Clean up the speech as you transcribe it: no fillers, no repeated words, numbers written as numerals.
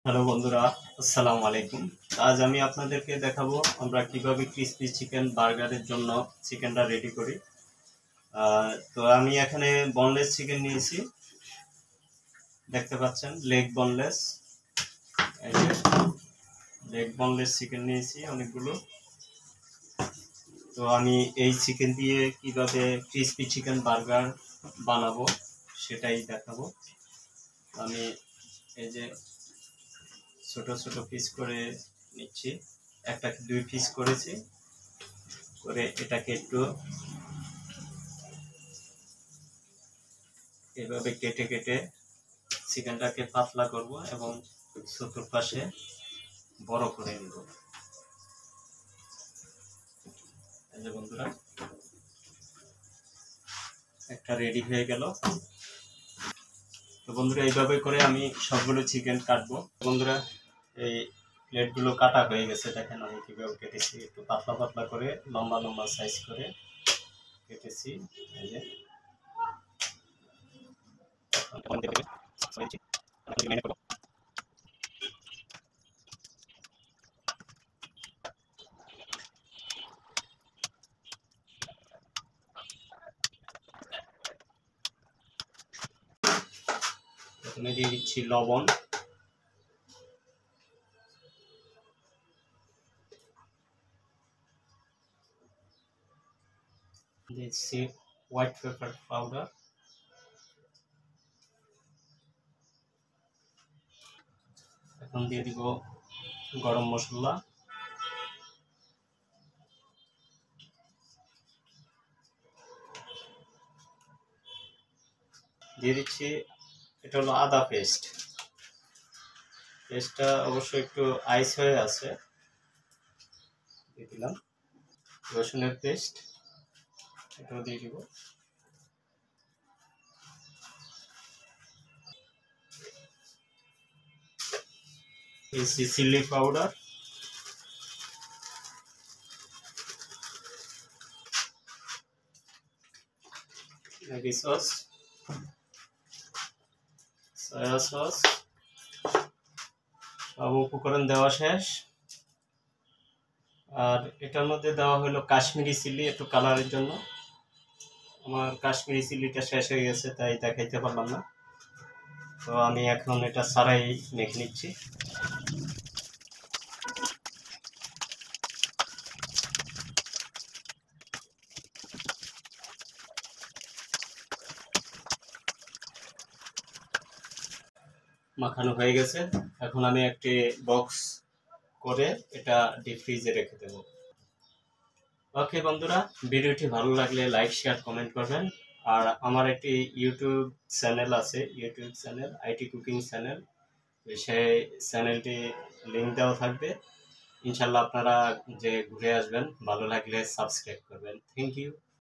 Hello বন্ধুরা, আসসালামু আলাইকুম। আজ আমি আপনাদেরকে দেখাবো আমরা কিভাবে ক্রিসপি চিকেন বার্গারের জন্য চিকেনটা রেডি করি। তো আমি এখানে বনলেস চিকেন নিয়েছি, দেখতে পাচ্ছেন লেগ বনলেস। এই যে লেগ বনলেস চিকেন নিয়েছি অনেকগুলো। তো আমি এই চিকেন দিয়ে কিভাবে ক্রিসপি চিকেন বার্গার বানাবো সেটাই দেখাবো। আমি এই যে ছোট ছোট পিস করে নিচ্ছি, একটাকে 2 পিস করেছি, করে এটাকে একটু এভাবে কেটে কেটে চিকেনটাকে পাতলা করব এবং চতুর্পাশে বড় করে নেব। এই যে বন্ধুরা, একটা রেডি হয়ে গেল। তো বন্ধুরা, এইভাবে করে আমি সবগুলো চিকেন কাটবো। বন্ধুরা, এই প্লেটগুলো কাটা হয়ে গেছে, দেখেন আমি কিভাবে কেটেছি, একটু পাতলা পাতলা করে লম্বা লম্বা সাইজ করে কেটেছি। এই যে প্রথমে দিয়ে দিচ্ছি লবণ, দিচ্ছি হোয়াইট পেপার পাউডার, এখন দিয়ে দিব গরম মশলা, দিয়ে দিচ্ছি এটা হলো আদা পেস্ট। পেস্টটা অবশ্য একটু আইস হয়ে আছে, দিয়ে দিলাম। রসুনের পেস্ট এটাও দিয়ে দিব। দিচ্ছি chilli powder, Maggi sauce, soya sauce. সব উপকরণ দেওয়া শেষ। আর এটার মধ্যে দেওয়া হলো কাশ্মীরি চিলি, একটু কালারের জন্য। আমার কাশ্মীরি চিলিটা শেষ হয়ে গেছে, তাই দেখাইতে পারলাম না। তো আমি এখন এটা ছাড়াই মেখে নিচ্ছি। মাখানো হয়ে গেছে, এখন আমি একটি বক্স করে এটা ডিপ ফ্রিজে রেখে দেব। ওকে বন্ধুরা, ভিডিওটি ভালো লাগলে লাইক শেয়ার কমেন্ট করবেন। আর আমার একটি ইউটিউব চ্যানেল আছে, YouTube channel IT cooking channel, সেই চ্যানেলটি লিঙ্ক দেওয়া থাকবে। ইনশাল্লাহ আপনারা যে ঘুরে আসবেন, ভালো লাগলে সাবস্ক্রাইব করবেন। Thank you.